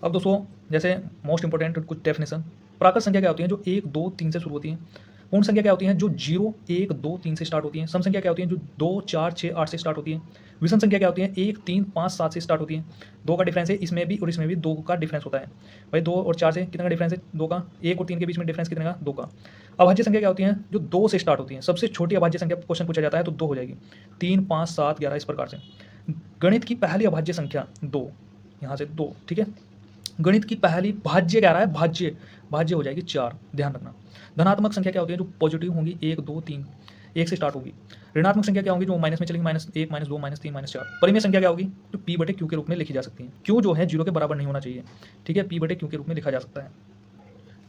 अब दोस्तों जैसे मोस्ट इंपॉर्टेंट कुछ डेफिनेशन, प्राकृत संख्या क्या होती है जो 1 2 3 से शुरू होती है। पूर्ण संख्या क्या होती है जो 0 1 2 3 से स्टार्ट होती है। सम संख्या क्या होती है जो 2 4 6 8 से स्टार्ट होती है। विषम संख्या क्या होती है 1 3 5 7 से स्टार्ट होती है। 2 का डिफरेंस है इसमें भी और इसमें भी 2 का डिफरेंस होता है। भाई 2 और 4 से कितने का डिफरेंस है 2 का। 1 और 3 के बीच में डिफरेंस कितने का 2 का। अभाज्य संख्या क्या होती है जो 2 से स्टार्ट होती है। सबसे छोटी अभाज्य संख्या क्वेश्चन पूछा जाता है तो 2 हो जाएगी। 3 5 7 11 इस प्रकार से। गणित की पहली अभाज्य संख्या 2, यहाँ से 2, ठीक है। गणित की पहली भाज्य कह रहा है, भाज्य भाज्य हो जाएगी 4, ध्यान रखना। धनात्मक संख्या क्या होती है जो पॉजिटिव होंगी 1 2 3, 1 से स्टार्ट होगी। ऋणात्मक संख्या क्या होगी जो माइनस में चलेंगी -1 -2 -3 -4। परिमेय संख्या क्या होगी जो p बटे q के रूप में लिखी जा सकती है। q जो है 0 के बराबर नहीं होना चाहिए, ठीक है, p बटे q के रूप में लिखा जा सकता है।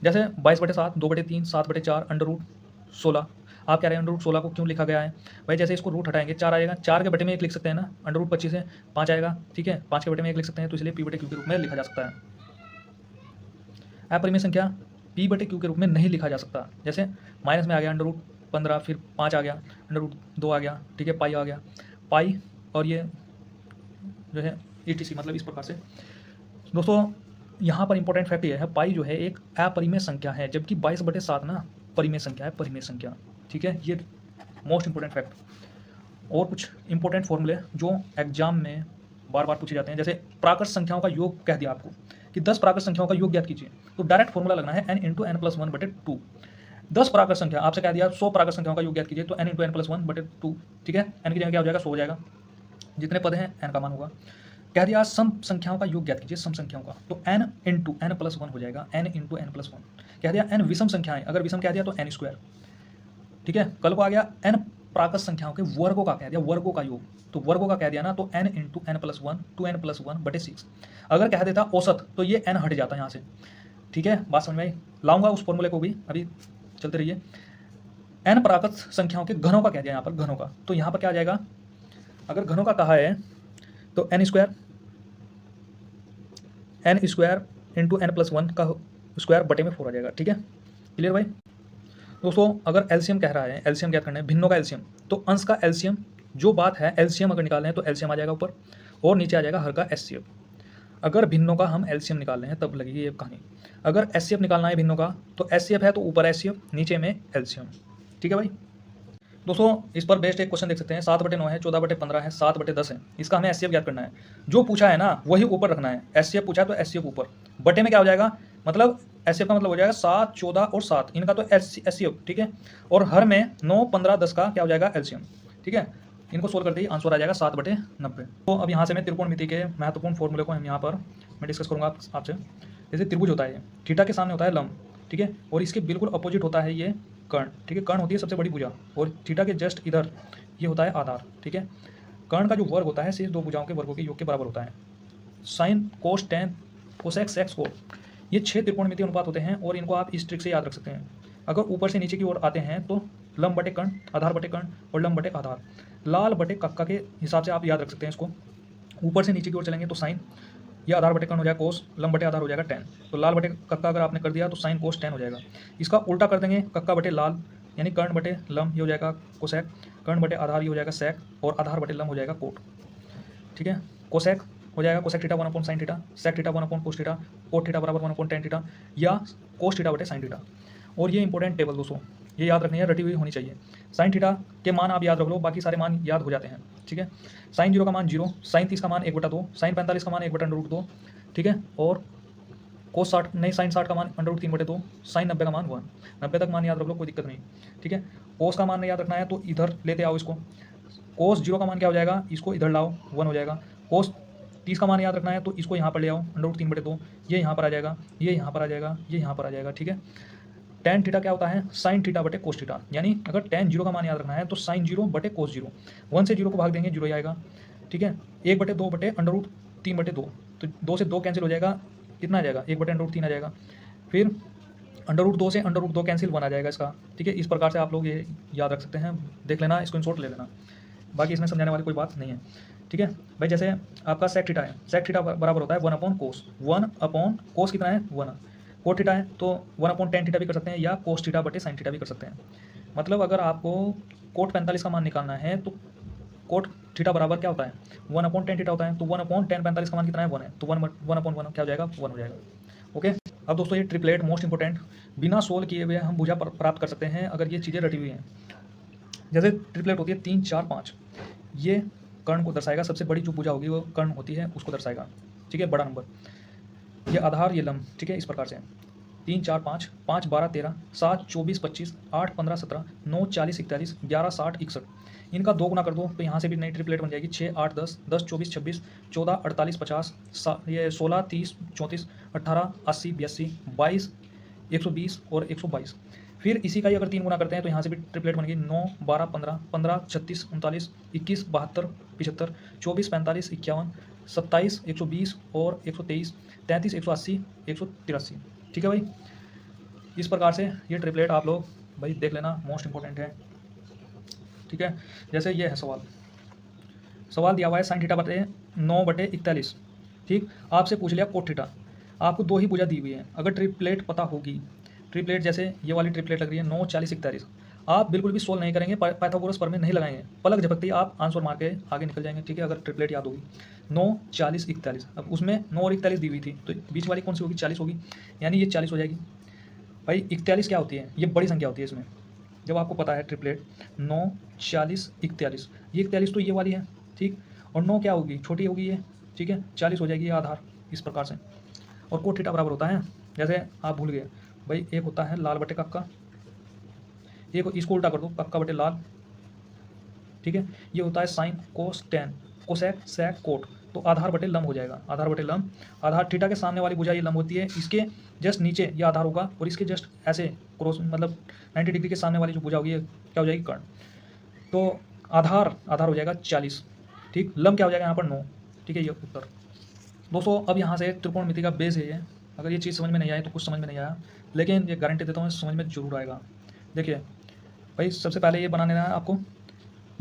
जैसे 22/7, 2/3, 7/4, √16। आप कह रहे हैं √16 को क्यों लिखा गया है भाई। जैसे इसको रूट हटाएंगे 4 आएगा, 4 के बटे में 1 लिख सकते हैं ना, √25 है 5 आएगा, ठीक है, 5 के बटे में 1 लिख सकते हैं, तो इसलिए p बटे q के रूप में लिखा जा सकता है। अपरिमेय संख्या p बटे q के रूप में नहीं लिखा जा सकता। जैसे माइनस में आ गया √15, फिर 5 आ गया, √2 आ गया, ठीक है, पाई आ गया, पाई और ये जो है etc, मतलब इस प्रकार से। दोस्तों यहाँ पर इंपॉर्टेंट फैक्ट ये है, पाई जो है एक अपरिमेय संख्या है, जबकि 22/7 ना परिमेय संख्या है, परिमेय संख्या, ठीक है, ये मोस्ट इंपॉर्टेंट फैक्ट। और कुछ इंपॉर्टेंट फॉर्मूले जो एग्जाम में बार बार पूछे जाते हैं, जैसे प्राकृत संख्याओं का योग कह दिया आपको कि 10 प्राकृत संख्याओं का योग ज्ञात कीजिए, तो डायरेक्ट फॉर्मूला लगना है n × n+1/2। 10 प्राकृत संख्या आपसे कह दिया 100 प्राकृत संख्याओं का योग ज्ञात कीजिए, तो n × n+1/2, ठीक है, n की जगह क्या हो जाएगा 100 हो जाएगा, जितने पद हैं n का मान होगा। कह दिया सम संख्याओं का योग ज्ञात कीजिए, सम संख्याओं का, तो n × n+1 हो जाएगा, n × n+1। कह दिया n विषम संख्याएं, अगर विषम कह दिया तो n², ठीक है। कल को आ गया n प्राकृत संख्याओं के वर्गों का कह दिया, वर्गों का योग, तो वर्गों का कह दिया ना, तो n × n+1 2n+1/6। अगर कह देता औसत तो ये n हट जाता है यहाँ से, ठीक है, बात समझ में आई। लाऊंगा उस फॉर्मूले को भी, अभी चलते रहिए। n प्राकृत संख्याओं के घनों का कह दिया यहाँ पर, घनों का, तो यहाँ पर क्या आ जाएगा, अगर घनों का कहा है तो n² × n+1 का स्क्वायर बटे में 4 आ जाएगा, ठीक है, क्लियर भाई। दोस्तों अगर एलसीएम कह रहा है, एलसीएम क्या करना है, भिन्नों का एलसीएम, तो अंश का एलसीएम, जो बात है एलसीएम अगर निकाल रहे हैं तो एलसीएम आ जाएगा ऊपर और नीचे आ जाएगा हर का एचसीएफ। अगर भिन्नों का हम एलसीएम निकाल रहे हैं तब लगेगी ये कहानी। अगर एचसीएफ निकालना है भिन्नों का तो एचसीएफ है तो ऊपर एचसीएफ, नीचे में एलसीएम, ठीक है भाई। दोस्तों इस पर बेस्ड एक क्वेश्चन देख सकते हैं, 7/9 है, 14/15 है, 7/10 है, इसका हमें एचसीएफ ज्ञात करना है। जो पूछा है ना वही ऊपर रखना है, एचसीएफ पूछा है तो एचसीएफ ऊपर, बटे में क्या हो जाएगा, मतलब एचसीएफ का मतलब हो जाएगा 7 14 और 7, इनका तो एचसीएफ, ठीक है, और हर में 9 15 10 का क्या हो जाएगा एलसीएम, ठीक है। इनको सोल्व करते ही आंसर आ जाएगा 7/90। तो अब यहाँ से मैं त्रिकोणमिति के महत्वपूर्ण फॉर्मूले को हम यहाँ पर मैं डिस्कस करूँगा आपसे। जैसे त्रिभुज होता है, थीटा के सामने होता है लंब, ठीक है, और इसके बिल्कुल अपोजिट होता है ये कर्ण, ठीक है, कर्ण होती है सबसे बड़ी भुजा, और थीटा के जस्ट इधर ये होता है आधार, ठीक है। कर्ण का जो वर्ग होता है शेष दो भुजाओं के वर्गों के योग के बराबर होता है। Sine cos tan cosec sec cot, ये 6 त्रिकोणमितीय अनुपात होते हैं और इनको आप इस ट्रिक से याद रख सकते हैं। अगर ऊपर से नीचे की ओर आते हैं तो लंब बटे कर्ण, आधार बटे कर्ण और लंब बटे आधार, लाल बटे कक्का के हिसाब से आप याद रख सकते हैं इसको। ऊपर से नीचे की ओर चलेंगे तो साइन, यह आधार बटे कर्ण हो जाएगा कोस, लंब बटे आधार हो जाएगा टेन, तो लाल बटे कक्का अगर आपने कर दिया तो साइन कोस टेन हो जाएगा। इसका उल्टा कर देंगे, कक्का बटे लाल यानी कर्ण बटे लंब ये हो जाएगा कोसेक, कर्ण बटे आधार ये हो जाएगा सेक, और आधार बटे लंब हो जाएगा कोट, ठीक है। कोसेक हो जाएगा cosec theta 1/sin theta, sec theta 1/cos theta, cot theta बराबर 1/tan थीटा, या कोस थीटा बटे साइन थीटा। और ये इंपॉर्टेंट टेबल दोस्तों, ये याद रखनी है, रटी हुई होनी चाहिए। साइन थीटा के मान आप याद रख लो, बाकी सारे मान याद हो जाते हैं, ठीक है। साइन 0 का मान 0, साइन 30 का मान 1/2, साइन 45 का मान 1/√2, ठीक है, और कोस 60 नहीं, साइन 60 का मान √3/2, साइन 90 का मान 1, 90 तक मान याद रख लो, कोई दिक्कत नहीं, ठीक है। कोस का मान नहीं याद रखना है तो इधर लेते आओ इसको, कोस 0 का मान क्या हो जाएगा, इसको इधर लाओ 1 हो जाएगा। कोस 30 का मान याद रखना है तो इसको यहाँ पर ले आओ √3/2, ये यहाँ पर आ जाएगा, ये यहाँ पर आ जाएगा, ये यहाँ पर आ जाएगा, ठीक है। टेन थीटा क्या होता है, साइन थीटा बटे कोस थीटा, यानी अगर टेन 0 का मान याद रखना है तो साइन 0 बटे कोस 0, 1 से 0 को भाग देंगे 0 ही आएगा, ठीक है। 1/2 बटे √3/2, तो 2 से 2 कैंसिल हो जाएगा, कितना आ जाएगा 1/√3 आ जाएगा, फिर √2 से √2 कैंसिल 1 आ जाएगा इसका, ठीक है। इस प्रकार से आप लोग ये याद रख सकते हैं, देख लेना, स्क्रीनशॉट ले लेना, बाकी इसमें समझाने वाली कोई बात नहीं है, ठीक है भाई। जैसे आपका सेक थीटा है, सेक थीटा बराबर होता है 1/cos, 1/cos कितना है 1, कोट थीटा है तो 1/tan थीटा भी कर सकते हैं, या कोस थीटा बटे साइन थीटा भी कर सकते हैं। मतलब अगर आपको कोट 45 का मान निकालना है तो कोट थीटा बराबर क्या होता है 1/tan थीटा होता है। तो 1/tan 45 का मान कितना है 1 है, तो 1/1 क्या हो जाएगा 1 हो जाएगा। ओके, अब दोस्तों ये ट्रिपलेट मोस्ट इंपॉर्टेंट बिना सोल्व किए हुए हम भुजा प्राप्त कर सकते हैं अगर ये चीज़ें रटी हुई हैं। जैसे ट्रिपलेट होती है 3 4 5, ये कर्ण को दर्शाएगा, सबसे बड़ी जो भुजा होगी वो कर्ण होती है उसको दर्शाएगा, ठीक है, बड़ा नंबर। ये आधार ये लंब, ठीक है, इस प्रकार से 3 4 5 5 12 13 7 24 25 8 15 17 9 40 41 11 60 61, इनका 2 गुना कर दो तो यहाँ से भी नई ट्रिपलेट बन जाएगी 6 8 10 10 24 26 14 48 50 ये 16 30 34 18 80 82 22 120 और 122। फिर इसी का ही अगर 3 गुना करते हैं तो यहाँ से भी ट्रिपलेट बन गई 9 12 15 15 36 39 21 72 75 24 45 51 27 120 और 123 33 180 183, ठीक है भाई। इस प्रकार से ये ट्रिपलेट आप लोग भाई देख लेना, मोस्ट इंपॉर्टेंट है, ठीक है। जैसे ये है सवाल दिया हुआ है साइन थीटा बटे 9/41, ठीक। आपसे पूछ लिया कोट थीटा, आपको 2 ही भुजा दी हुई है। अगर ट्रिपलेट पता होगी, ट्रिपलेट जैसे ये वाली ट्रिपलेट लग रही है 9 40 41, आप बिल्कुल भी सोल्व नहीं करेंगे, पाइथागोरस प्रमेय नहीं लगाएंगे, पलक झपकते ही आप आंसर मार के आगे निकल जाएंगे, ठीक है। अगर ट्रिपलेट याद होगी 9 40 41, अब उसमें 9 और 41 दी हुई थी तो बीच वाली कौन सी होगी 40 होगी, यानी ये 40 हो जाएगी। भाई 41 क्या होती है, ये बड़ी संख्या होती है इसमें, जब आपको पता है ट्रिपलेट 9 40 41, ये 41 तो ये वाली है, ठीक, और 9 क्या होगी छोटी होगी ये, ठीक है, 40 हो जाएगी ये आधार, इस प्रकार से। और कोट थीटा बराबर होता है, जैसे आप भूल गए भाई, एक होता है लाल बटे कक्का, एक इसको उल्टा कर दो कक्का बटे लाल, ठीक है। ये होता है sine cos tan cosec sec cot, तो आधार बटे लंब हो जाएगा, आधार बटे लंब। आधार थीटा के सामने वाली भुजा ये लंब होती है, इसके जस्ट नीचे ये आधार होगा और इसके जस्ट ऐसे क्रॉस मतलब 90 डिग्री के सामने वाली जो भुजा होगी ये क्या हो जाएगी कर्ण। तो आधार हो जाएगा 40, ठीक, लंब क्या हो जाएगा यहाँ पर 9, ठीक है, ये उत्तर। दोस्तों अब यहाँ से त्रिकोणमिति का बेस है ये, अगर ये चीज़ समझ में नहीं आई तो कुछ समझ में नहीं आया, लेकिन ये गारंटी देता हूँ समझ में जरूर आएगा। देखिए भाई सबसे पहले ये बनाने है आपको,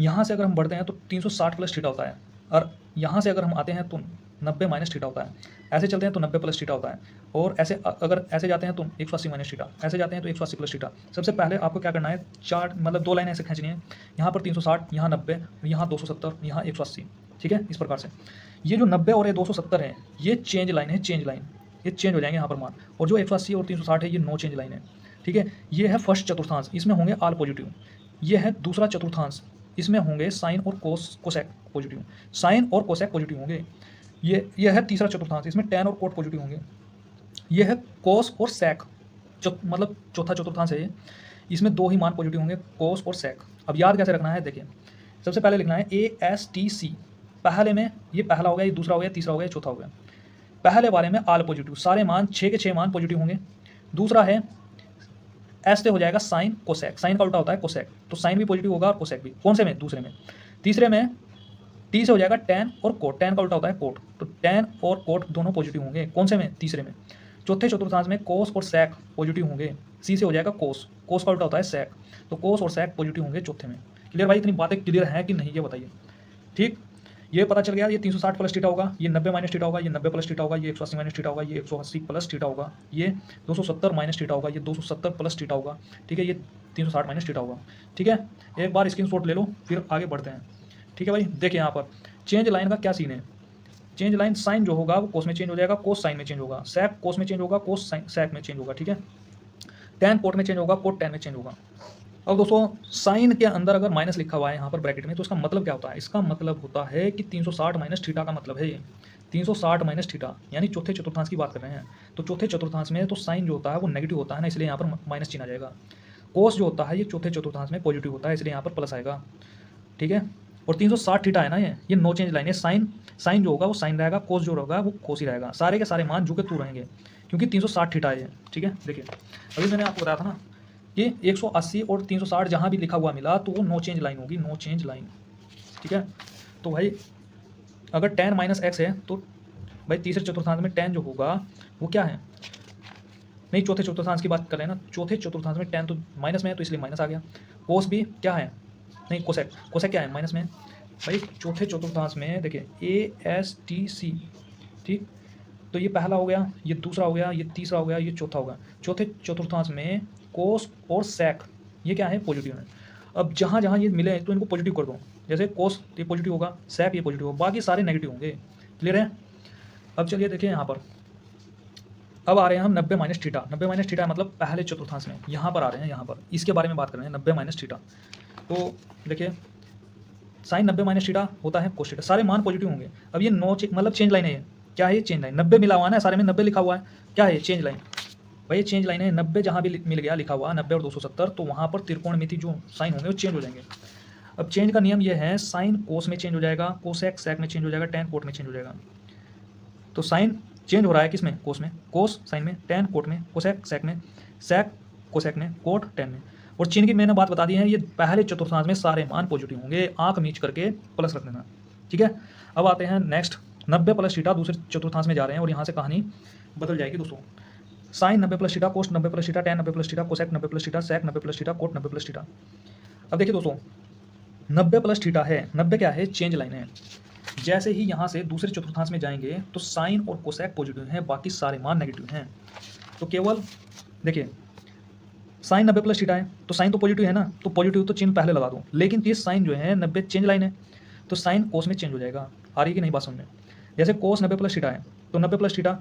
यहाँ से अगर हम बढ़ते हैं तो 360 प्लस थीटा होता है, और यहाँ से अगर हम आते हैं तो 90 माइनस थीटा होता है, ऐसे चलते हैं तो 90 प्लस थीटा होता है, और ऐसे अगर ऐसे जाते हैं तो 180 माइनस थीटा, ऐसे जाते हैं तो 180 प्लस थीटा। सबसे पहले आपको क्या करना है, चार मतलब 2 लाइनें ऐसे खींचनी है, यहाँ पर 360, यहाँ 90, यहाँ 270, यहाँ 180, ठीक है, इस प्रकार से। ये जो 90 और ये 270 है ये चेंज लाइन है, चेंज लाइन, ये चेंज हो जाएंगे यहाँ पर मान, और जो 180 और 360 है ये नो चेंज लाइन है, ठीक है। ये है फर्स्ट चतुर्थांश, इसमें होंगे आल पॉजिटिव। ये है दूसरा चतुर्थांश, इसमें होंगे साइन और कोसेक पॉजिटिव, साइन और कोसेक पॉजिटिव होंगे। ये है तीसरा चतुर्थांश, इसमें टैन और कोट पॉजिटिव होंगे। ये है कोस और सेक, मतलब चौथा चतुर्थांश है ये, इसमें 2 ही मान पॉजिटिव होंगे, कोस और सेक। अब याद कैसे रखना है, देखिए सबसे पहले लिखना है ASTC, पहले में ये पहला हो गया, ये दूसरा हो गया, तीसरा हो गया, चौथा हो गया। पहले वाले में आल पॉजिटिव, सारे मान 6 के 6 मान पॉजिटिव होंगे। दूसरा है एस से हो जाएगा साइन कोसेक, साइन का उल्टा होता है कोसेक, तो साइन भी पॉजिटिव होगा और कोसेक भी। कौन से में, दूसरे में। तीसरे में टी से हो जाएगा टैन और कोट, टैन का उल्टा होता है कोट, तो टैन और कोट दोनों पॉजिटिव होंगे। कौन से में, तीसरे में। चौथे चतुर्थांश में कोस और सेक पॉजिटिव होंगे, सी से हो जाएगा कोस, कोस का उल्टा होता है सेक, तो कोस और सेक पॉजिटिव होंगे चौथे में। क्लियर भाई, इतनी बातें क्लियर हैं कि नहीं ये बताइए, ठीक। ये पता चल गया, ये 360 प्लस थीटा होगा, ये 90 माइनस थीटा होगा, ये 90 प्लस थीटा होगा, ये 180 माइनस थीटा होगा, ये 180 प्लस थीटा होगा, ये 270 माइनस थीटा होगा, ये 270 प्लस थीटा होगा, ठीक है, ये 360 माइनस थीटा होगा, ठीक है। एक बार स्क्रीनशॉट ले लो फिर आगे बढ़ते हैं, ठीक है भाई। देखिए यहाँ पर चेंज लाइन का क्या सीन है, चेंज लाइन साइन जो होगा वो कोस में चेंज हो जाएगा, कोस साइन में चेंज होगा, सेक कोस में चेंज होगा, कोस सेक में चेंज होगा, ठीक है। टैन कोट में चेंज होगा, कोट टैन में चेंज होगा। अब दोस्तों साइन के अंदर अगर माइनस लिखा हुआ है यहाँ पर ब्रैकेट में, तो इसका मतलब क्या होता है, इसका मतलब होता है कि 360 माइनस थीटा का मतलब है ये 360 माइनस थीटा, यानी चौथे चतुर्थांश की बात कर रहे हैं। तो चौथे चतुर्थांश में तो साइन जो होता है वो नेगेटिव होता है ना, इसलिए यहाँ पर माइनस चिन्ह आ जाएगा। कोस जो होता है ये चौथे चतुर्थांश में पॉजिटिव होता है, इसलिए यहाँ पर प्लस आएगा, ठीक है। और 360 थीटा है ना, ये नो चेंज लाइन है। साइन जो होगा वो साइन रहेगा, कोस जो होगा वो कोस ही रहेगा, सारे के सारे मान जो के तू रहेंगे, क्योंकि 360 थीटा है, ठीक है। देखिए अभी मैंने आपको बताया था ना, ये 180 और 360 जहाँ भी लिखा हुआ मिला तो वो नो चेंज लाइन होगी, नो चेंज लाइन, ठीक है। तो भाई अगर tan माइनस एक्स है तो भाई तीसरे चतुर्थांश में tan जो होगा वो क्या है, नहीं चौथे चतुर्थांश की बात कर रहे हैं ना, चौथे चतुर्थांश में tan तो माइनस में है तो इसलिए माइनस आ गया। कोस भी क्या है, नहीं कोसेक, कोसेक क्या है, माइनस में। भाई चौथे चतुर्थांश में देखिए ASTC, ठीक, तो ये पहला हो गया, ये दूसरा हो गया, ये तीसरा हो गया, ये चौथा हो गया। चौथे चतुर्थांश में कोस और सेक ये क्या है, पॉजिटिव है। अब जहाँ जहाँ ये मिले तो इनको पॉजिटिव कर दो, जैसे कोस ये पॉजिटिव होगा, सेक ये पॉजिटिव होगा, बाकी सारे नेगेटिव होंगे। क्लियर है? अब चलिए देखिए यहाँ पर, अब आ रहे हैं हम 90 माइनस थीटा। 90 माइनस थीटा मतलब पहले चतुर्थांश में, यहाँ पर आ रहे हैं, यहाँ पर इसके बारे में बात कर रहे हैं 90 माइनस थीटा। तो देखिए साइन 90 माइनस थीटा होता है कोस थीटा, सारे मान पॉजिटिव होंगे। अब ये नो मतलब चेंज लाइन है, ये क्या है? ये चेंज लाइन। 90 मिला हुआ है ना, सारे में 90 लिखा हुआ है, क्या है? Change line. भाई ये चेंज लाइन है, 90 जहाँ भी मिल गया लिखा हुआ 90 और 270, तो वहाँ पर त्रिकोणमिति जो साइन होंगे वो चेंज हो जाएंगे। अब चेंज का नियम ये है, साइन कोस में चेंज हो जाएगा, कोसेक सेक में चेंज हो जाएगा, टेन कोट में चेंज हो जाएगा। तो साइन चेंज हो रहा है किस में? कोस में, कोस साइन में, टेन कोट में, कोसेक सेक में, सेक कोसेक में, कोट टेन में। और चिन्ह की मैंने बात बता दी है, ये पहले चतुर्थांश में सारे मान पॉजिटिव होंगे, आंख मीच करके प्लस रख देना। ठीक है, अब आते हैं नेक्स्ट 90 प्लस थीटा, दूसरे चतुर्थांश में जा रहे हैं और यहाँ से कहानी बदल जाएगी दोस्तों। Sine 90 plus theta, cos 90 plus theta, tan 90 plus theta, cosec 90 plus theta, sec 90 plus theta, cot 90 plus theta. अब देखिए दोस्तों 90 प्लस थीटा है, 90 क्या है? चेंज लाइन है। जैसे ही यहाँ से दूसरे चतुर्थांश में जाएंगे तो साइन और कोसेक पॉजिटिव हैं, बाकी सारे मान नेगेटिव हैं। तो केवल देखिए साइन 90 प्लस थीटा है, तो साइन तो पॉजिटिव है ना, तो पॉजिटिव तो चिन्ह पहले लगा दूँ, लेकिन ये साइन जो है 90 चेंज लाइन है, तो साइन कोस में चेंज हो जाएगा। आ रही है कि नहीं बात समझ में? जैसे कोस 90 प्लस थीटा है, तो 90 प्लस थीटा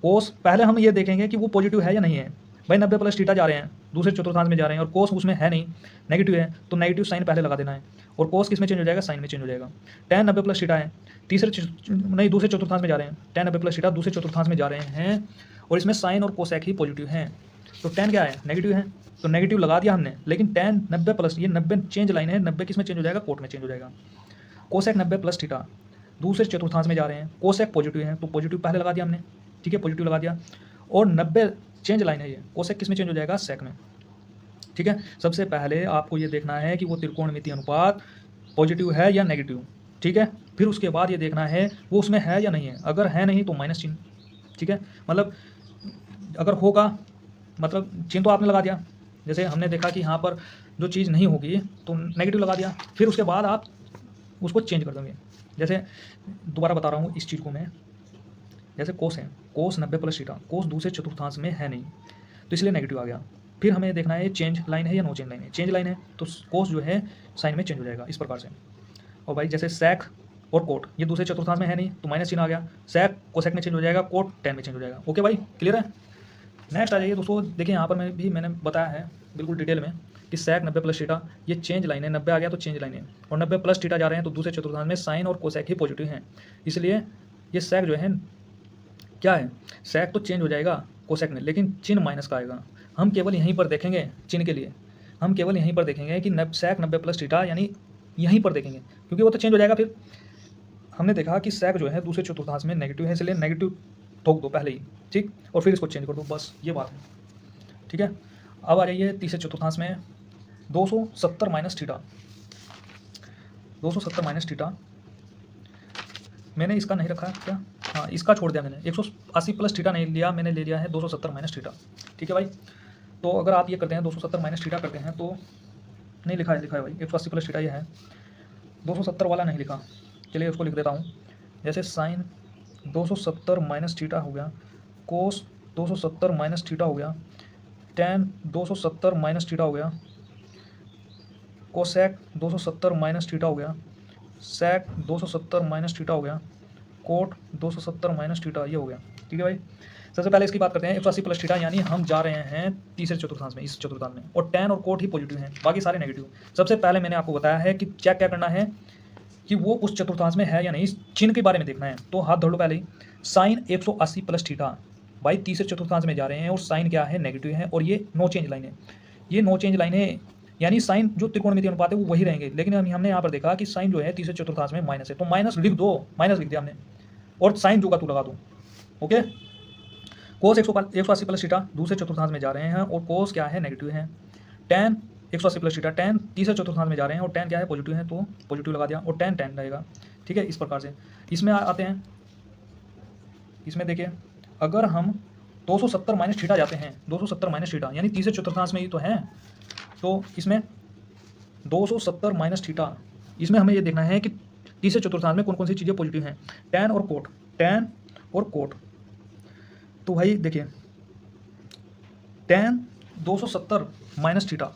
कोस, पहले हम ये देखेंगे कि वो पॉजिटिव है या नहीं है। भाई 90 प्लस थीटा जा रहे हैं, दूसरे चतुर्थांश में जा रहे हैं और कोस उसमें है नहीं, नेगेटिव है, तो नेगेटिव साइन पहले लगा देना है। और कोस किस में चेंज हो जाएगा? साइन में चेंज हो जाएगा। टेन 90 प्लस थीटा है, दूसरे चतुर्थांश में जा रहे हैं, टेन 90 प्लस थीटा दूसरे चतुर्थांश में जा रहे हैं और इसमें साइन और कोसेक ही पॉजिटिव हैं, तो टेन क्या है? नेगेटिव है, तो नेगेटिव लगा दिया हमने। लेकिन टेन 90 प्लस, ये 90 चेंज लाइन है, 90 किस में चेंज हो जाएगा? कोट में चेंज हो जाएगा। कोसेक 90 प्लस थीटा, दूसरे चतुर्थांश में जा रहे हैं, कोसेक पॉजिटिव है, तो पॉजिटिव पहले लगा दिया हमने। ठीक है, पॉजिटिव लगा दिया। और 90 चेंज लाइन है, ये कोसेक किस में चेंज हो जाएगा? सेक में। ठीक है, सबसे पहले आपको ये देखना है कि वो त्रिकोणमिति अनुपात पॉजिटिव है या नेगेटिव। ठीक है, फिर उसके बाद ये देखना है वो उसमें है या नहीं है। अगर है नहीं तो माइनस चिन्ह। ठीक है, मतलब अगर होगा मतलब चिन्ह तो आपने लगा दिया, जैसे हमने देखा कि यहाँ पर जो चीज़ नहीं होगी तो नेगेटिव लगा दिया, फिर उसके बाद आप उसको चेंज कर देंगे। जैसे दोबारा बता रहा हूँ इस चीज़ को मैं, जैसे कोस है, कोस 90 प्लस थीटा, कोस दूसरे चतुर्थांश में है नहीं तो इसलिए नेगेटिव आ गया। फिर हमें देखना है चेंज लाइन है या नो चेंज लाइन है। चेंज लाइन है तो कोस जो है साइन में चेंज हो जाएगा इस प्रकार से। और भाई जैसे सेक और कोट ये दूसरे चतुर्थांश में है नहीं तो माइनस चिन्ह आ गया, सेक कोसेक में चेंज हो जाएगा, कोट टेन में चेंज हो जाएगा। ओके भाई, क्लियर है? नेक्स्ट आ जाइए दोस्तों, देखिए यहाँ पर मैंने बताया है बिल्कुल डिटेल में कि सेक 90 प्लस थीटा ये चेंज लाइन है, 90 आ गया तो चेंज लाइन है, और 90 प्लस थीटा जा रहे हैं तो दूसरे चतुर्थांश में साइन और कोसेक ही पॉजिटिव हैं, इसलिए ये सेक जो है क्या है? सेक तो चेंज हो जाएगा कोसेक में, लेकिन चिन्ह माइनस का आएगा। हम केवल यहीं पर देखेंगे चिन्ह के लिए, हम केवल यहीं पर देखेंगे कि सेक 90 प्लस थीटा, यानी यहीं पर देखेंगे क्योंकि वो तो चेंज हो जाएगा। फिर हमने देखा कि सेक जो है दूसरे चतुर्थांश में नेगेटिव है, इसलिए नेगेटिव ठोक दो पहले ही, ठीक, और फिर इसको चेंज कर दो, बस ये बात है। ठीक है, अब आ जाइए तीसरे चतुर्थांश में 270 माइनस थीटा। 270 माइनस थीटा मैंने इसका नहीं रखा क्या? हाँ, इसका छोड़ दिया मैंने, 180 प्लस थीटा नहीं लिया मैंने, ले लिया है 270 माइनस थीटा। ठीक है भाई, तो अगर आप ये करते हैं 270 माइनस थीटा करते हैं तो नहीं लिखा है भाई, 180 प्लस थीटा ये है, 270 वाला नहीं लिखा। चलिए उसको लिख देता हूँ, जैसे साइन 270 माइनस थीटा हो गया, कोस 270 माइनस थीटा हो गया, टेन 270 माइनस थीटा हो गया, कोसेक 270 माइनस थीटा हो गया, सेक 270 माइनस थीटा हो गया, कोट 270 माइनस थीटा ये हो गया। ठीक है भाई, सबसे पहले इसकी बात करते हैं 180 प्लस थीटा, यानी हम जा रहे हैं तीसरे चतुर्थांश में, इस चतुर्थांश में, और टेन और कोट ही पॉजिटिव हैं, बाकी सारे नेगेटिव। सबसे पहले मैंने आपको बताया है कि चेक क्या करना है कि वो उस चतुर्थांश में है या नहीं, इस चिन्ह के बारे में देखना है। तो हाथ धर लो पहले ही, साइन 180 प्लस थीटा, भाई तीसरे चतुर्थांश में जा रहे हैं और साइन क्या है? नेगेटिव है, और ये नो चेंज लाइन है। ये नो चेंज लाइन है, यानी साइन जो त्रिकोणमिति अनुपात है वो वही रहेंगे, लेकिन हमने यहाँ पर देखा कि साइन जो है तीसरे चतुर्थांश में माइनस है, तो माइनस लिख दो, माइनस लिख दिया हमने, और साइन जो का तू लगा दो। ओके, कोस 180 प्लस थीटा दूसरे चतुर्थांश में जा रहे हैं और कोस क्या है? नेगेटिव है। टेन 180 प्लस थीटा, टेन तीसरे चतुर्थांश में जा रहे हैं और टेन क्या है? पॉजिटिव है, तो पॉजिटिव लगा दिया, और टेन टेन रहेगा। ठीक है, इस प्रकार से इसमें आते हैं। इसमें देखिए अगर हम 270 माइनस थीटा जाते हैं, 270 माइनस थीटा यानी तीसरे चतुर्थांश में ही तो है, तो इसमें 270 माइनस थीटा, इसमें हमें ये देखना है कि तीसरे चतुर्थांश में कौन कौन सी चीज़ें पॉजिटिव हैं, टेन और कोट, टेन और कोट। तो भाई देखिए टेन 270 माइनस थीटा,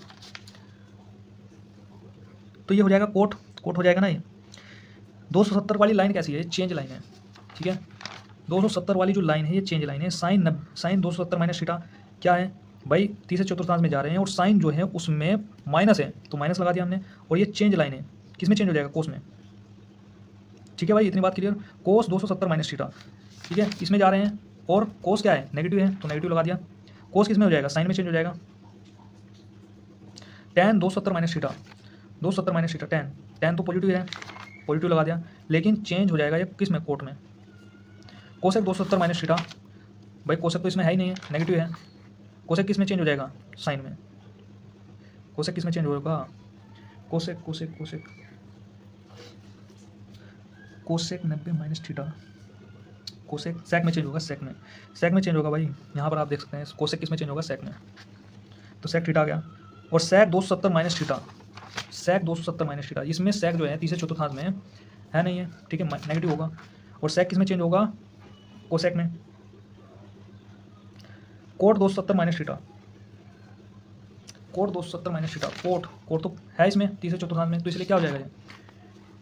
तो ये हो जाएगा कोट, कोट हो जाएगा ना। ये 270 वाली लाइन कैसी है, चेंज लाइन है, ठीक है। 270 वाली जो लाइन है ये चेंज लाइन है। साइन 270 माइनस थीटा क्या है भाई, तीसरे चतुर्थांश में जा रहे हैं और साइन जो है उसमें माइनस है तो माइनस लगा दिया हमने। और ये चेंज लाइन है, किस में चेंज हो जाएगा, कोस में, ठीक है भाई, इतनी बात क्लियर। कोस 270 माइनस थीटा, ठीक है, इसमें जा रहे हैं और कोस क्या है, नेगेटिव है तो नेगेटिव लगा दिया। कोस किस में हो जाएगा, साइन में चेंज हो जाएगा। Ten 270 minus theta, 270 minus theta tan, ten तो पॉजिटिव है, पॉजिटिव लगा दिया, लेकिन चेंज हो जाएगा ये किस में, कोट में। कोसेक 270 माइनस थीटा, भाई कोसेक तो इसमें है ही नहीं है, नेगेटिव है। कोसेक किस में चेंज हो जाएगा, साइन में। कोसेक किस में चेंज होगा, cosec cosec cosec cosec 90 minus theta, cosec sec में चेंज होगा, सेक में, सेक में चेंज होगा भाई। यहाँ पर आप देख सकते हैं कोसेक किस में चेंज होगा, सेक में, तो सेक थीटा आ गया। और सेक 270 माइनस थीटा, सेक 270 माइनस थीटा, इसमें सेक जो है तीसरे चतुर्थांश में है नहीं है, ठीक है, नेगेटिव होगा। और सेक किस में चेंज होगा, कोसेक में। Cot 270 minus theta, cot 270 minus theta, cot cot तो है इसमें तीसरे चतुर्थांश में, तो इसलिए क्या हो जाएगा, ये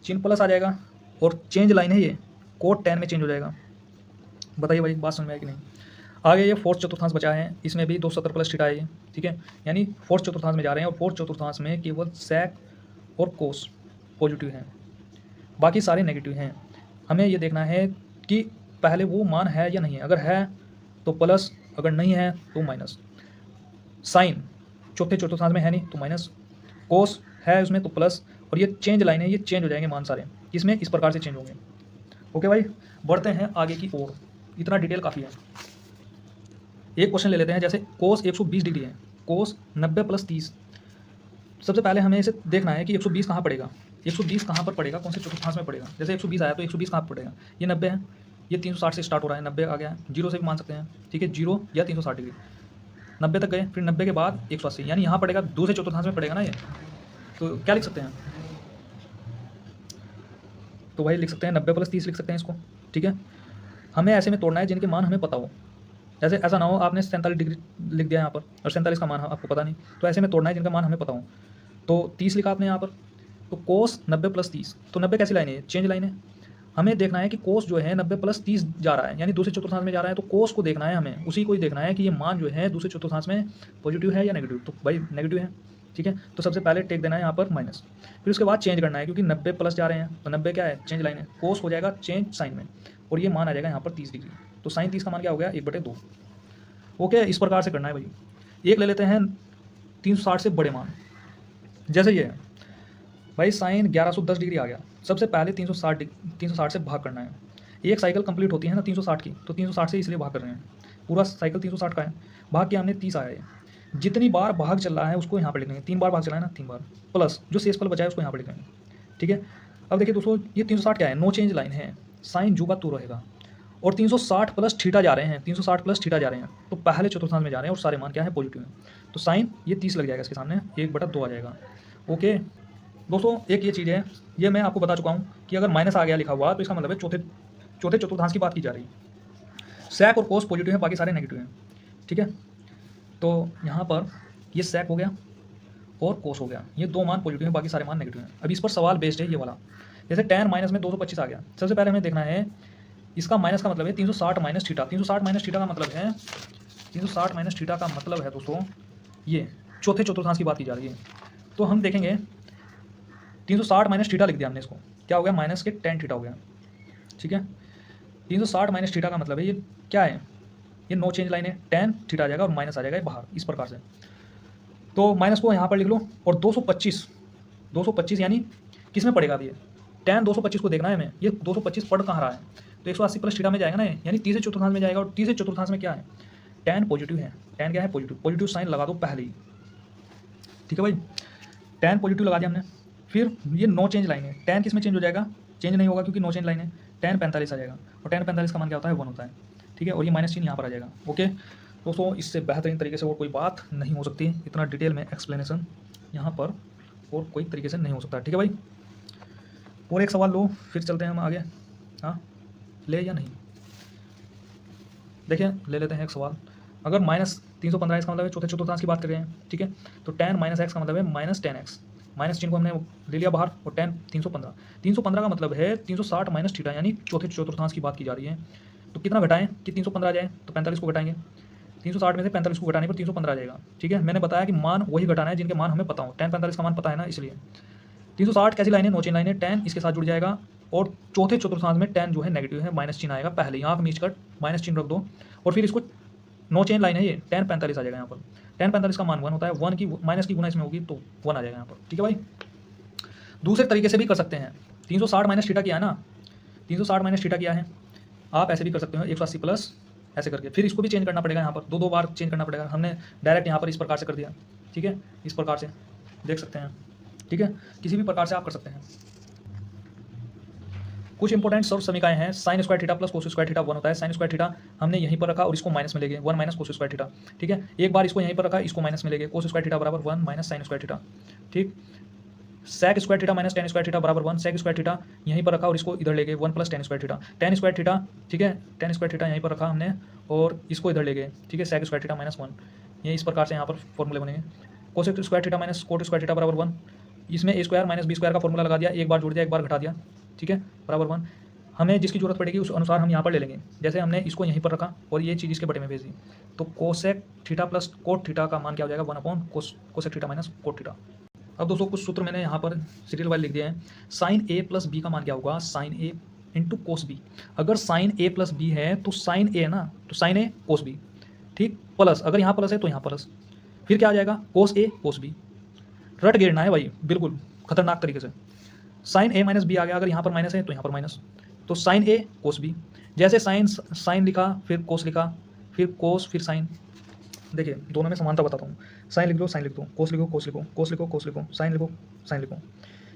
चिन्ह प्लस आ जाएगा। और चेंज लाइन है ये, कोट 10 में चेंज हो जाएगा। बताइए भाई बात समझ में आई कि नहीं। आगे ये फोर्थ चतुर्थांश बचा है, इसमें भी 270 प्लस थीटा है ये, ठीक है, यानी फोर्थ चतुर्थांश में जा रहे हैं और फोर्थ चतुर्थांश में केवल सेक और कोस पॉजिटिव हैं, बाकी सारे नेगेटिव हैं। हमें ये देखना है कि पहले वो मान है या नहीं है, अगर है तो प्लस, अगर नहीं है तो माइनस। साइन चौथे चतुर्थांश में है नहीं तो माइनस, कोस है उसमें तो प्लस, और ये चेंज लाइन है, ये चेंज हो जाएंगे मान सारे, इसमें इस प्रकार से चेंज होंगे। ओके भाई, बढ़ते हैं आगे की ओर, इतना डिटेल काफ़ी है। एक क्वेश्चन ले लेते हैं, जैसे कोस 120 डिग्री है, कोस 90 प्लस 30। सबसे पहले हमें इसे देखना है कि 120 कहाँ पड़ेगा, 120 कहाँ पर पड़ेगा, कौन से चतुर्थांश में पड़ेगा। जैसे 120 आया तो 120 कहाँ पर पड़ेगा, ये 90 है, ये 360 से स्टार्ट हो रहा है, 90 आ गया, जीरो से भी मान सकते हैं, ठीक है, जीरो या 360 डिग्री, 90 तक गए, फिर 90 के बाद 180, यानी यहाँ पड़ेगा, दूसरे चतुर्थांश में पड़ेगा ना ये। तो क्या लिख सकते हैं, तो वही लिख सकते हैं 90 प्लस 30 लिख सकते हैं इसको, ठीक है। हमें ऐसे में तोड़ना है जिनके मान हमें पता हो, जैसे ऐसा ना हो आपने 47 डिग्री लिख दिया यहाँ पर और 47 का मान आपको पता नहीं, तो ऐसे में तोड़ना है जिनका मान हमें पता हो। तो 30 लिखा आपने यहाँ पर, तो कोस 90 प्लस 30, तो 90 कैसी लाइन है, चेंज लाइन है। हमें देखना है कि कोस जो है 90 प्लस 30 जा रहा है, यानी दूसरे चतुर्थांश में जा रहा है, तो कोस को देखना है हमें, उसी को ही देखना है कि ये मान जो है दूसरे चतुर्थांश में पॉजिटिव है या नेगेटिव। तो भाई नेगेटिव है, ठीक है, तो सबसे पहले टेक देना है यहाँ पर माइनस, फिर उसके बाद चेंज करना है, क्योंकि 90 प्लस जा रहे हैं तो 90 क्या है, चेंज लाइन है, कोस हो जाएगा चेंज साइन में, और ये मान आ जाएगा यहाँ पर 30 डिग्री। तो साइन 30 का मान क्या हो गया, 1/2। ओके, इस प्रकार से करना है भाई। एक ले लेते हैं 360 से बड़े मान, जैसे ये है भाई, साइन 1110 डिग्री आ गया। सबसे पहले 360 से भाग करना है, एक साइकिल कंप्लीट होती है ना 360 की, तो 360 से इसलिए भाग कर रहे हैं, पूरा साइकिल 360 का है, भाग किया हमने 30 आया है। जितनी बार भाग चल रहा है उसको यहाँ पर लिख लेंगे, 3 बार भाग चला है ना, 3 बार, प्लस जो शेषफल बचा है उसको यहाँ पर लिख लेंगे, ठीक है। अब देखिए दोस्तों, ये 360 क्या है, नो चेंज लाइन है, साइन जू का तू रहेगा, और 360 प्लस थीटा जा रहे हैं, 360 प्लस थीटा जा रहे हैं, तो पहले चतुर्थांश में जा रहे हैं और सारे मान क्या है, पॉजिटिव है, तो साइन ये 30 लग जाएगा इसके सामने, 1/2 आ जाएगा। ओके दोस्तों, एक ये चीज़ है, ये मैं आपको बता चुका हूँ कि अगर माइनस आ गया लिखा हुआ तो इसका मतलब है चौथे चतुर्थांश की बात की जा रही है। सैक और कोस पॉजिटिव है, बाकी सारे नेगेटिव हैं, ठीक है। तो यहाँ पर ये सैक हो गया और कोस हो गया, ये दो मान पॉजिटिव हैं, बाकी सारे मान नेगेटिव हैं। अब इस पर सवाल बेस्ड है ये वाला, जैसे tan माइनस में 225 आ गया। सबसे पहले हमें देखना है इसका माइनस का मतलब है 360 माइनस थीटा, 360 माइनस थीटा का मतलब है 360 माइनस थीटा का मतलब है दोस्तों, ये चौथे चतुर्थांश की बात की जा रही है। तो हम देखेंगे 360 माइनस थीटा लिख दिया हमने, इसको क्या हो गया, माइनस के tan थीटा हो गया, ठीक है। 360 माइनस थीटा का मतलब है ये क्या है, ये नो चेंज लाइन है, tan थीटा आ जाएगा और माइनस आ जाएगा बाहर, इस प्रकार से। तो माइनस को यहाँ पर लिख लो, और 225 यानी किस में पड़ेगा, अब ये tan 225 को देखना है हमें, ये 225 पढ़ कहाँ रहा है, तो 180 प्लस थीटा में जाएगा ना, यानी तीसरे चतुर्थांश में जाएगा, और तीसरे चतुर्थांश में क्या है, tan पॉजिटिव है, tan क्या है, पॉजिटिव साइन लगा दो पहले ही, ठीक है भाई, tan पॉजिटिव लगा दिया हमने। फिर ये नो चेंज लाइन है, tan किस में चेंज हो जाएगा, चेंज नहीं होगा क्योंकि नो चेंज लाइन है, tan 45 आ जाएगा, और tan 45 का मान क्या होता है, 1 होता है, ठीक है, और ये माइनस चिन्ह यहाँ पर आ जाएगा। ओके दोस्तों, इससे बेहतरीन तरीके से और कोई बात नहीं हो सकती, इतना डिटेल में एक्सप्लेनेशन यहाँ पर और कोई तरीके से नहीं हो सकता, ठीक है भाई। और एक सवाल लो, फिर चलते हैं हम आगे, हाँ ले या नहीं, देखिए ले लेते हैं एक सवाल। अगर -315 इसका मतलब है चौथे चतुर्थांश की बात कर रहे हैं, ठीक है, तो tan -x का मतलब है -10x, माइनस चिन्ह को हमने ले लिया बाहर, और tan 315, 315 का मतलब है 360 माइनस थीटा, यानी चौथे चतुर्थांश की बात की जा रही है। तो कितना घटाएं कि 315 आ जाए, तो 45 को घटाएंगे, 360 में से 45 को घटाने पर 315 आ जाएगा। ठीक है, मैंने बताया कि मान वही घटाना है जिनके मान हमें पता हो, tan 45 का मान पता है ना, इसलिए 360 कैसी लाइन है, नोचेन लाइन है, tan इसके साथ जुड़ जाएगा, और चौथे चतुर्थांश में tan जो है नेगेटिव है, माइनस चिन्ह आएगा पहले, यहाँ पर नीच कर माइनस चिन्ह रख दो, और फिर इसको नो चेन लाइन है ये, tan 45 आ जाएगा यहाँ पर। tan 45 का मान 1 होता है, 1 की माइनस की गुना इसमें होगी तो 1 आ जाएगा यहाँ पर। ठीक है भाई, दूसरे तरीके से भी कर सकते हैं, 360 माइनस थीटा किया है ना, 360 माइनस थीटा किया है, आप ऐसे भी कर सकते हो 180 प्लस ऐसे करके, फिर इसको भी चेंज करना पड़ेगा, यहाँ पर दो बार चेंज करना पड़ेगा, हमने डायरेक्ट यहाँ पर इस प्रकार से कर दिया। ठीक है, इस प्रकार से देख सकते हैं। ठीक है, किसी भी प्रकार से आप कर सकते हैं। कुछ इंपॉर्टेंट सर्व समीकरण हैं, sign square theta plus cos square theta 1 होता है, साइन स्क्वायर थीटा हमने यहीं पर रखा और इसको माइनस में ले गए, 1 माइनस कोस स्क्वायर थीटा। ठीक है, एक बार इसको यहीं पर रखा, इसको माइनस में ले गए, कोस स्क्वायर थीटा बराबर 1 माइनस साइन स्क्वायर थीटा। ठीक, sec square theta minus tan square theta बराबर 1, सेक स्क्वायर थीटा यहीं पर रखा और इसको इधर ले गए, 1 plus ten square theta, ten square theta. ठीक है, टेन स्क्वायर थीटा यहीं पर रखा हमने और इसको इधर ले गए। ठीक है, सेक स्क्वायर थीटा माइनस 1, ये इस प्रकार से यहाँ पर फॉर्मूले बनेंगे। कोस square theta minus cot square theta बराबर 1, इसमें ए स्क्वायर माइनस बी स्क्वायर का फॉर्मूला लगा दिया, एक बार जोड़ दिया, एक बार घटा दिया। ठीक है, बराबर 1, हमें जिसकी जरूरत पड़ेगी उस अनुसार हम यहाँ पर ले लेंगे। जैसे हमने इसको यहीं पर रखा और ये चीज़ इसके बटे में भेज दी, तो cosec theta plus cot theta का मान क्या हो जाएगा, 1 upon cosec theta minus cot theta. अब दोस्तों कुछ सूत्र मैंने यहाँ पर सीरियल वाइज लिख दिया है। साइन ए प्लस बी का मान क्या होगा, sign A into cos B. अगर साइन ए प्लस बी है तो साइन ए है ना, तो साइन ए कोस बी। ठीक, प्लस अगर यहाँ प्लस है तो यहाँ प्लस, फिर क्या आ जाएगा, कोस ए कोस बी। रट गिरना है भाई, बिल्कुल खतरनाक तरीके से। साइन ए माइनस बी आ गया, अगर यहाँ पर माइनस है तो यहाँ पर माइनस, तो साइन ए कोस बी। जैसे साइन लिखा, फिर कोस लिखा, फिर कोस, फिर साइन। देखिए दोनों में समानता बताता हूँ, साइन लिख लो साइन लिख दो, कोस लिखो कोस लिखो, कोस लिखो कोस लिखो, साइन लिखो साइन लिखो।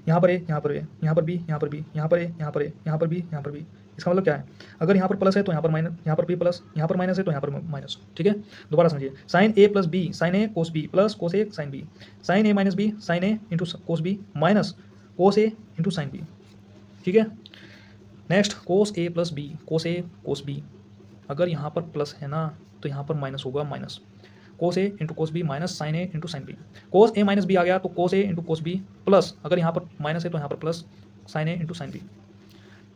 यहाँ पर ए, यहाँ पर ए, यहाँ पर बी, यहाँ पर बी, यहाँ पर ए, यहाँ पर ए, यहाँ पर बी, यहाँ पर बी। इसका मतलब क्या है, अगर यहाँ पर प्लस है तो यहाँ पर माइनस, यहाँ पर बी प्लस, यहाँ पर माइनस है तो यहाँ पर माइनस। ठीक है, दोबारा समझिए, sine A plus B, sine A cos B plus cos A sine B, sine A minus B, sine A into cos B minus cos A into sine B. ठीक है, next cos A plus B, cos A cos B, अगर यहाँ पर plus है ना तो यहाँ पर माइनस होगा, minus cos A into cos B minus sine A into sine B. Cos A minus B आ गया तो cos A into cos B plus, अगर यहाँ पर माइनस है तो यहाँ पर plus sine A into sine B.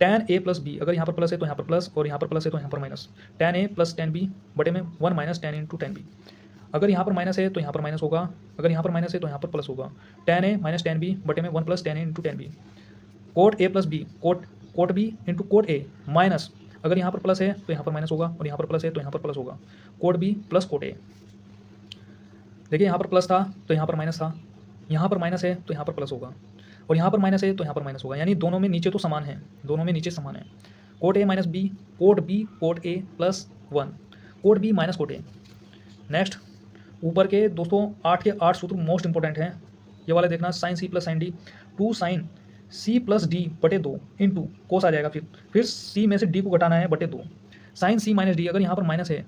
Tan A plus B, अगर यहाँ पर प्लस है तो यहाँ पर प्लस, और यहाँ पर प्लस है तो यहाँ पर minus, tan A plus tan B बटे में 1 minus tan into tan B. अगर यहाँ पर माइनस है तो यहाँ पर माइनस होगा, अगर यहाँ पर माइनस है तो यहाँ पर प्लस होगा, tan A minus tan B बटे में 1 plus tan A into tan B. Cot A plus B, cot B into cot A minus, अगर यहाँ पर प्लस है तो यहाँ पर माइनस होगा, और यहाँ पर प्लस है तो यहाँ पर प्लस होगा, cot B plus cot A. देखिए यहाँ पर प्लस था तो यहाँ पर माइनस था, यहाँ पर माइनस है तो यहाँ पर प्लस होगा, और यहाँ पर माइनस है तो यहाँ पर माइनस होगा, यानी दोनों में नीचे तो समान है, दोनों में नीचे समान है। Cot A minus B, cot A plus 1, cot B minus cot A. Next ऊपर के दोस्तों 8 के 8 सूत्र मोस्ट इंपॉर्टेंट हैं, ये वाले देखना, sine C plus sine D, 2 sine C plus D बटे 2 इंटू कोस आ जाएगा, फिर सी में से डी को घटाना है बटे 2, साइन सी माइनस डी। अगर यहाँ पर माइनस है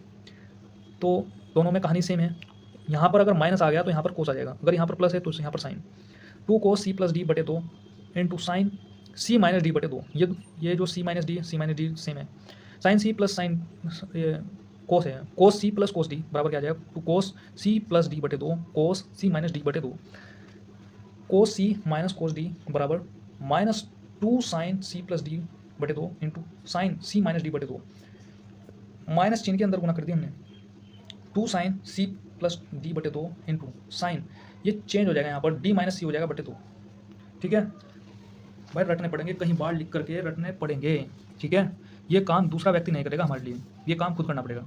तो दोनों में कहानी सेम है, यहाँ पर अगर माइनस आ गया तो यहाँ पर कोस आ जाएगा, अगर यहाँ पर प्लस है तो यहाँ पर sine, 2 cos C plus D बटे 2 into sine C minus D बटे 2। ये जो सी माइनस डी सेम है, sine C plus sine cos है, cos C plus cos D बराबर क्या आ जाएगा, 2 कोस सी प्लस डी बटे 2 कोस सी माइनस डी बटे 2, cos C minus cos D बराबर minus 2 sine C plus D बटे 2 into sine C minus D बटे 2, minus चिन्ह के अंदर गुना कर दिया हमने, 2 साइन सी प्लस डी बटे 2 इंटू साइन, ये चेंज हो जाएगा यहाँ पर, डी माइनस सी हो जाएगा बटे 2। ठीक है भाई, रटने पड़ेंगे, कहीं बार लिख करके रटने पड़ेंगे। ठीक है, ये काम दूसरा व्यक्ति नहीं करेगा हमारे लिए, ये काम खुद करना पड़ेगा।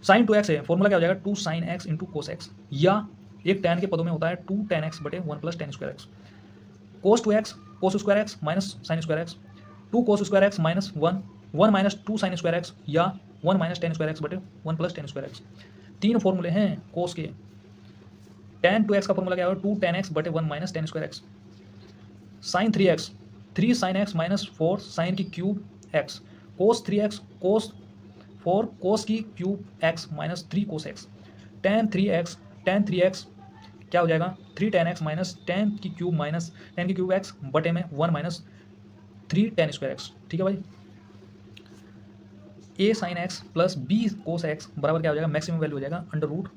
साइन 2x है, फॉर्मूला क्या हो जाएगा, 2 sine x into cos x, या एक टैन के पदों में होता है 2 टैन एक्स बटे 1 प्लस टैन स्क्वायर एक्स, कोस 2x कोस square x minus sign square x, 2 cos square x minus 1 minus 2 sine square x, या 1 माइनस टैन स्क्वायर एक्स बटे 1 प्लस टैन स्क्वायर एक्स। 3 फॉर्मूले हैं कोस के। tan 2x का formula क्या होगा, 2 tan x बटे 1 minus tan square x. Sine 3x 3 sine x minus 4 sine की cube x, cos 3x cos 4 cos की cube x minus 3 cos x, tan 3x क्या हो जाएगा, 3 tan x माइनस tan की क्यूब माइनस tan की cube x बटे में 1 minus 3 tan square x. ठीक है भाई, a sine X plus b cos X बराबर क्या हो जाएगा, मैक्सिमम वैल्यू हो जाएगा अंडर रूट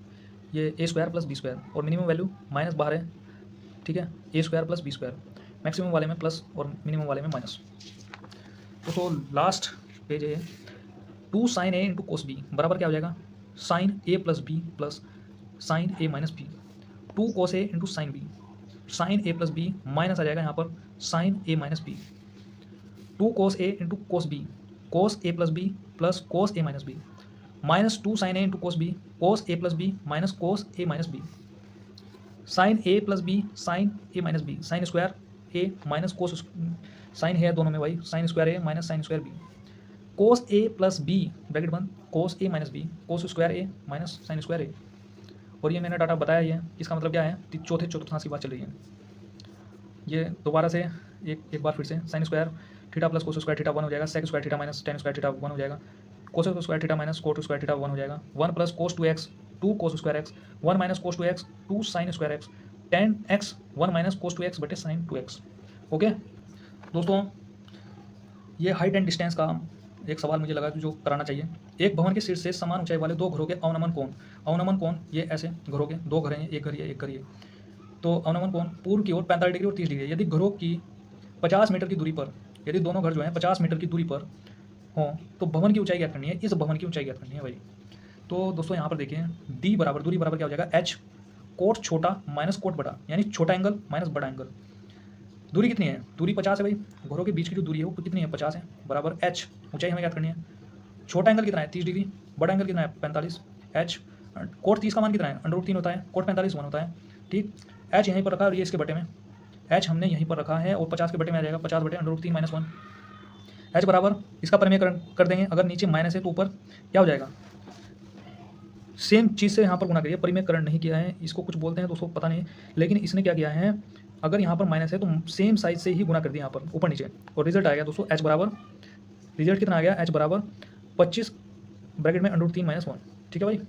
ये a square plus B square, और मिनिमम वैल्यू माइनस बाहर है ठीक है, A square plus B square, maximum वाले में प्लस और मिनिमम वाले में माइनस। तो लास्ट पेज है, 2 sign A into cos B बराबर क्या हो जाएगा, sign A plus B plus sine A minus B, 2 cos A into sine B, sine A plus B minus आ जाएगा यहाँ पर sign A minus B, 2 cos A into cos B, cos A plus B plus cos A minus B, minus 2 sign A into cos B, cos A plus B minus cos A minus B, sine A plus B sine A minus B, sine square A minus cos, sign है दोनों में भाई, sine square A minus sine square B, cos A plus B bracket बंद कोस A minus B, cos square A minus sine square ए। और ये मैंने data बताया ही है, इसका मतलब क्या है, चौथे चतुर्थांश की बात चल रही है। ये दोबारा से एक बार फिर से, sine square theta plus cos square theta 1 हो जाएगा, sec square theta minus tan square theta 1 हो जाएगा, cos square theta minus cot square theta 1 हो जाएगा, 1 plus cos 2x 2 cos square x, 1 minus cos 2x 2 sine square x, 10x 1 minus cos 2x बटे sign 2x। Okay दोस्तों, ये height and distance का एक सवाल मुझे लगा जो कराना चाहिए। एक भवन के शीर्ष से समान ऊंचाई वाले दो घरों के अवनमन कोण, अवनमन कोण ये ऐसे घरों के दो घर हैं, एक घर ये एक घर ये, तो अवनमन कोण पूर्व की ओर 45 डिग्री और 30 डिग्री है। यदि घरों की 50 मीटर की दूरी पर, यदि दोनों घर जो हैं 50 मीटर की दूरी पर हों तो भवन की ऊंचाई ज्ञात करनी है, इस भवन की ऊंचाई ज्ञात करनी है भाई। तो दोस्तों यहाँ पर देखिए, डी बराबर दूरी बराबर क्या हो जाएगा, एच कोट छोटा माइनस कोट बड़ा, यानी छोटा एंगल माइनस बड़ा एंगल। दूरी कितनी है, दूरी 50 है भाई, घरों के बीच की जो दूरी है वो कितनी है, 50 है, बराबर एच ऊंचाई हमें याद करनी है। छोटा एंगल कितना है, 30 डिग्री, बड़ा एंगल कितना है, 45, एच कोट 30 का मान कितना है, √3 होता है, कोट 45 1 होता है, ठीक। एच यहीं पर रखा और ये इसके बटे में, एच हमने यहीं पर रखा है और 50 के बटे में आ जाएगा 50 बटे √3 - 1। एच बराबर इसका परिमेयकरण कर देंगे, अगर नीचे माइनस है तो ऊपर क्या हो जाएगा, सेम चीज़ से यहाँ पर गुना करिए, परिमेयकरण नहीं किया है, इसको कुछ बोलते हैं तो उसको पता नहीं, लेकिन इसने क्या किया है, अगर यहाँ पर माइनस है तो सेम साइज से ही गुना कर दिया यहाँ पर ऊपर नीचे, और रिजल्ट आ गया दोस्तों एच बराबर, रिजल्ट कितना आ गया, एच बराबर 25 ब्रैकेट में √3 - 1। ठीक है भाई।